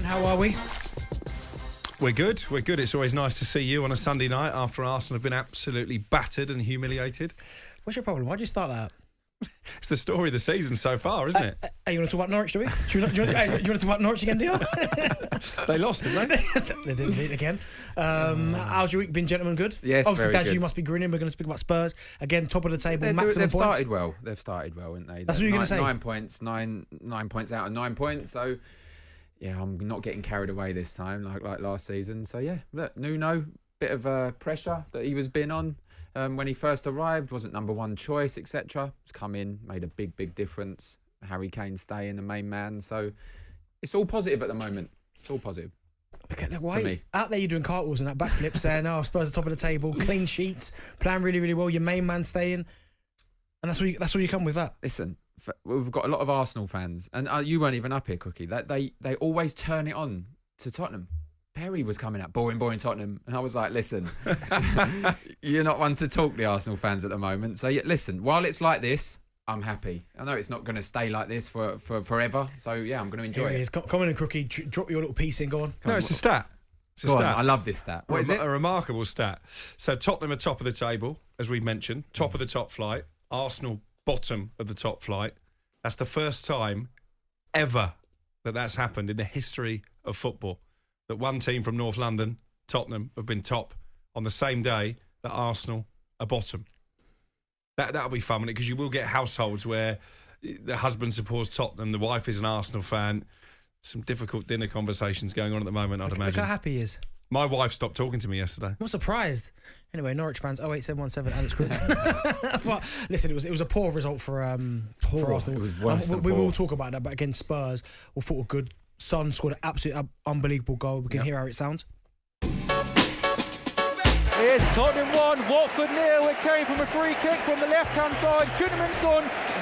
gentlemen, how are we? We're good. It's always nice to see you on a Sunday night after Arsenal have been absolutely battered and humiliated. What's your problem? Why'd you start that? It's the story of the season so far, isn't it? Hey, you want to talk about Norwich, do we? Do you want to talk about Norwich again, do you? They lost, didn't they? They didn't beat again. How's your week been, gentlemen? Good? Yes, obviously, very Daz, good. you must be grinning. We're going to speak about Spurs. Again, top of the table, maximum They've points. They've started well, haven't they? That's what you're going to say? 9 points, nine points out of 9 points. So, yeah, I'm not getting carried away this time like last season. So, yeah, look, Nuno, bit of pressure that he was being on. When he first arrived, wasn't number one choice, etc. He's come in, made a big difference. Harry Kane staying the main man. So it's all positive at the moment. It's all positive. Okay, look, why out there you're doing cartwheels and that backflip saying, "Oh, Spurs are top of the table, clean sheets, playing really well. Your main man staying," and that's where you come with that. Listen, we've got a lot of Arsenal fans, and you weren't even up here, Cookie. They always turn it on to Tottenham. Perry was coming out, boring Tottenham. And I was like, listen, you're not one to talk, the Arsenal fans at the moment. So, yeah, listen, while it's like this, I'm happy. I know it's not going to stay like this for forever. So, yeah, I'm going to enjoy it. Come on in, Crookie. Drop your little piece in. Go on. No, it's a stat. It's a Go stat. on, I love this stat. What is it? A remarkable stat. So, Tottenham are top of the table, as we mentioned, top of the top flight. Arsenal, bottom of the top flight. That's the first time ever that's happened in the history of football. That one team from North London, Tottenham, have been top on the same day that Arsenal are bottom. That'll be fun, because you will get households where the husband supports Tottenham, the wife is an Arsenal fan. Some difficult dinner conversations going on at the moment, I'd imagine. Look how happy he is. My wife stopped talking to me yesterday. I'm not surprised. Anyway, Norwich fans, 08717 Alex Crook. But listen, it was a poor result for Arsenal. It was worse than we poor. will talk about that, but against Spurs, we thought were good. Son scored an absolute unbelievable goal. We can hear how it sounds. It's Tottenham 1, Watford 0. It came from a free kick from the left-hand side. Heung-Min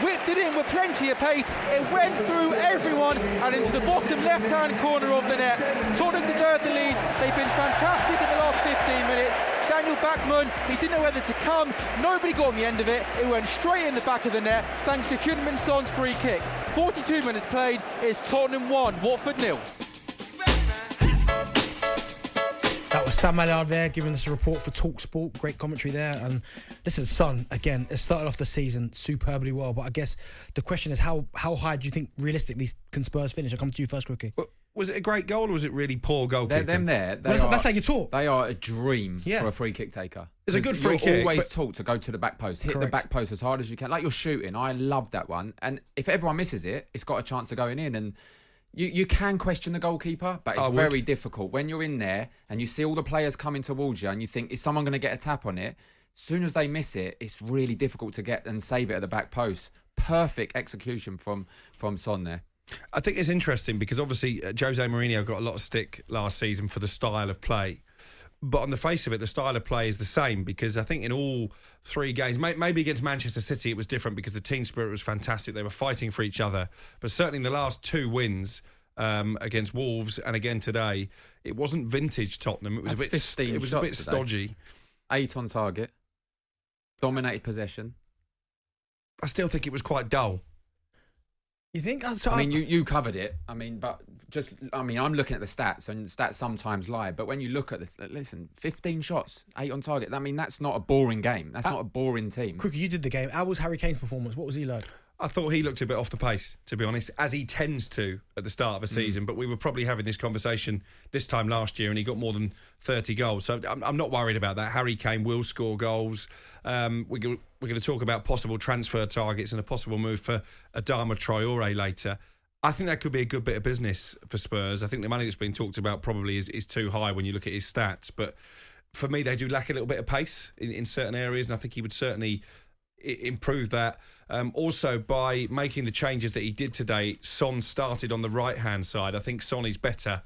whipped it in with plenty of pace. It went through everyone and into the bottom left-hand corner of the net. Tottenham deserve the lead. They've been fantastic in the last 15 minutes. Daniel Backman, he didn't know whether to come. Nobody got on the end of it. It went straight in the back of the net thanks to Heung-Min Son's free kick. 42 minutes played. It's Tottenham 1, Watford 0. That was Sam Allard there giving us a report for talkSPORT. Great commentary there. And listen, Son, again, it started off the season superbly well. But I guess the question is how high do you think realistically can Spurs finish? I'll come to you first, Crookie. Was it a great goal or was it really poor goalkeeping? That's how you talk. They are a dream for a free kick taker. It's a good free kick. You're always taught to go to the back post, hit Correct. the back post as hard as you can. Like you're shooting. I love that one. And if everyone misses it, it's got a chance of going in. And you can question the goalkeeper, but it's very difficult. When you're in there and you see all the players coming towards you and you think, is someone going to get a tap on it? As soon as they miss it, it's really difficult to get and save it at the back post. Perfect execution from Son there. I think it's interesting because obviously Jose Mourinho got a lot of stick last season for the style of play. But on the face of it, the style of play is the same because I think in all three games, maybe against Manchester City, it was different because the team spirit was fantastic. They were fighting for each other. But certainly in the last two wins against Wolves and again today, it wasn't vintage Tottenham. It was a bit stodgy. 8 on target. Dominated possession. I still think it was quite dull. You think? I mean, you covered it. I'm looking at the stats, and stats sometimes lie. But when you look at this, listen, 15 shots, 8 on target. I mean, that's not a boring game. That's not a boring team. Crookie, you did the game. How was Harry Kane's performance? What was he like? I thought he looked a bit off the pace, to be honest, as he tends to at the start of a season. But we were probably having this conversation this time last year, and he got more than 30 goals. So I'm not worried about that. Harry Kane will score goals. We're going to talk about possible transfer targets and a possible move for Adama Traore later. I think that could be a good bit of business for Spurs. I think the money that's been talked about probably is too high when you look at his stats. But for me, they do lack a little bit of pace in certain areas, and I think he would certainly improve that. Also, by making the changes that he did today, Son started on the right-hand side. I think Son is better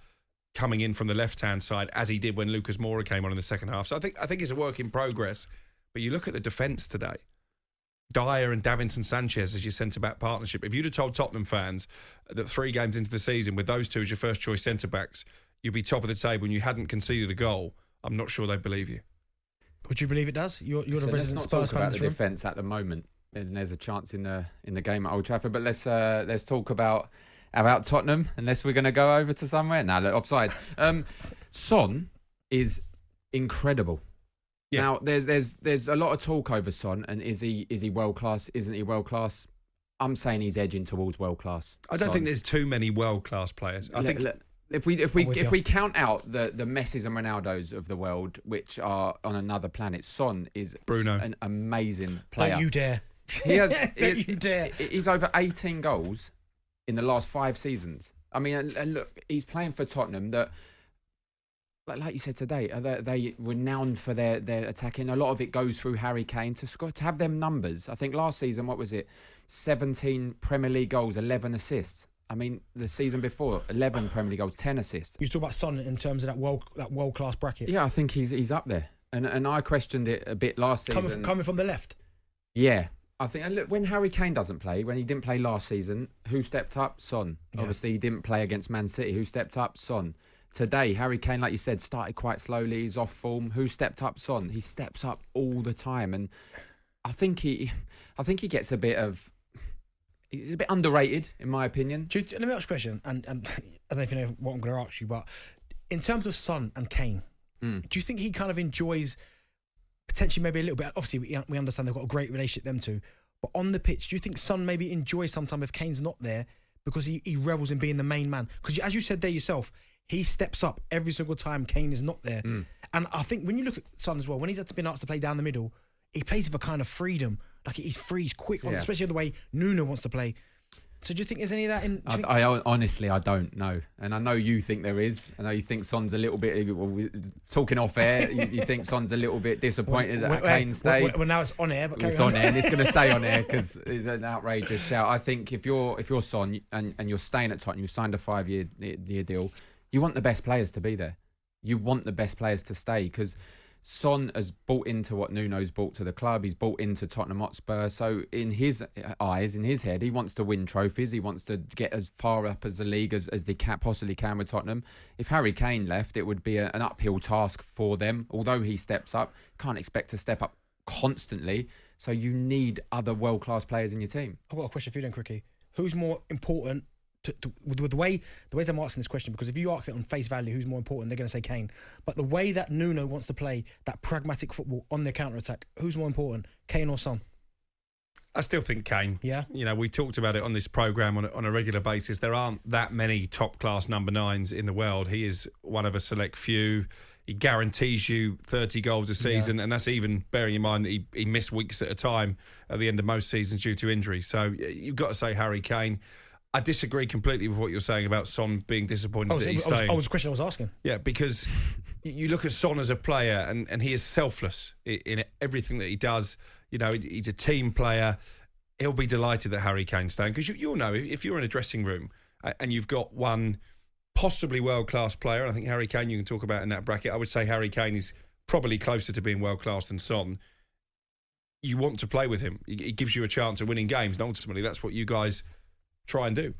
coming in from the left-hand side, as he did when Lucas Moura came on in the second half. So I think it's a work in progress. But you look at the defence today. Dyer and Davinson Sanchez as your centre-back partnership. If you'd have told Tottenham fans that 3 games into the season with those two as your first-choice centre-backs, you'd be top of the table and you hadn't conceded a goal, I'm not sure they'd believe you. Would you believe it does? You're the resident Spurs fan. Let's not talk about the defence at the moment. There's a chance in the game at Old Trafford, but let's talk about How about Tottenham? Unless we're going to go over to somewhere. No, look, offside. Son is incredible. Yeah. Now, there's a lot of talk over Son, and is he world class? Isn't he world class? I'm saying he's edging towards world class. I don't think there's too many world class players. I think if we count out the Messis and Ronaldos of the world, which are on another planet, Son is Bruno. An amazing player. Don't you dare. He has. Don't you dare. He's over 18 goals in the last 5 seasons. I mean, and look, he's playing for Tottenham that, like you said today, they renowned for their attacking. A lot of it goes through Harry Kane to score, to have them numbers. I think last season, what was it? 17 Premier League goals, 11 assists. I mean, the season before, 11 Premier League goals, 10 assists. You talk about Son in terms of that world class bracket. Yeah, I think he's up there. And I questioned it a bit last season. Coming from the left. Yeah. I think, and look, when Harry Kane doesn't play, when he didn't play last season, who stepped up? Son. Yeah. Obviously, he didn't play against Man City. Who stepped up? Son. Today, Harry Kane, like you said, started quite slowly. He's off form. Who stepped up? Son. He steps up all the time, and I think he gets a bit of. He's a bit underrated, in my opinion. Let me ask you a question, and I don't know if you know what I'm going to ask you, but in terms of Son and Kane, do you think he kind of enjoys potentially maybe a little bit? Obviously, we understand they've got a great relationship, them two, but on the pitch, do you think Son maybe enjoys sometimes if Kane's not there because he revels in being the main man? Because as you said there yourself, he steps up every single time Kane is not there. And I think when you look at Son as well, when he's been asked to play down the middle, he plays with a kind of freedom. Like he's free, he's quick, especially the way Nuno wants to play. So do you think there's any of that in? I honestly, I don't know. And I know you think there is. I know you think Son's a little bit, talking off air, you think Son's a little bit disappointed that Kane stayed. Well, now it's on air, but it's on air and it's going to stay on air because it's an outrageous shout. I think if you're Son and you're staying at Tottenham, you've signed a 5-year deal, you want the best players to be there. You want the best players to stay because Son has bought into what Nuno's brought to the club. He's bought into Tottenham Hotspur. So in his eyes, in his head, he wants to win trophies. He wants to get as far up as the league as they possibly can with Tottenham. If Harry Kane left, it would be an uphill task for them. Although he steps up, can't expect to step up constantly. So you need other world-class players in your team. I've got a question for you then, Cricky. Who's more important with the ways I'm asking this question, because if you ask it on face value, who's more important, they're going to say Kane. But the way that Nuno wants to play that pragmatic football on their counter-attack, who's more important, Kane or Son? I still think Kane. Yeah. You know, we talked about it on this programme on a regular basis. There aren't that many top-class number 9s in the world. He is one of a select few. He guarantees you 30 goals a season, and that's even bearing in mind that he missed weeks at a time at the end of most seasons due to injury. So you've got to say Harry Kane. I disagree completely with what you're saying about Son being disappointed that he's staying. That was the question I was asking. Yeah, because you look at Son as a player and he is selfless in everything that he does. You know, he's a team player. He'll be delighted that Harry Kane's staying because you'll know if you're in a dressing room and you've got one possibly world-class player, and I think Harry Kane you can talk about in that bracket. I would say Harry Kane is probably closer to being world-class than Son. You want to play with him. He gives you a chance of winning games, and ultimately that's what you guys try and do.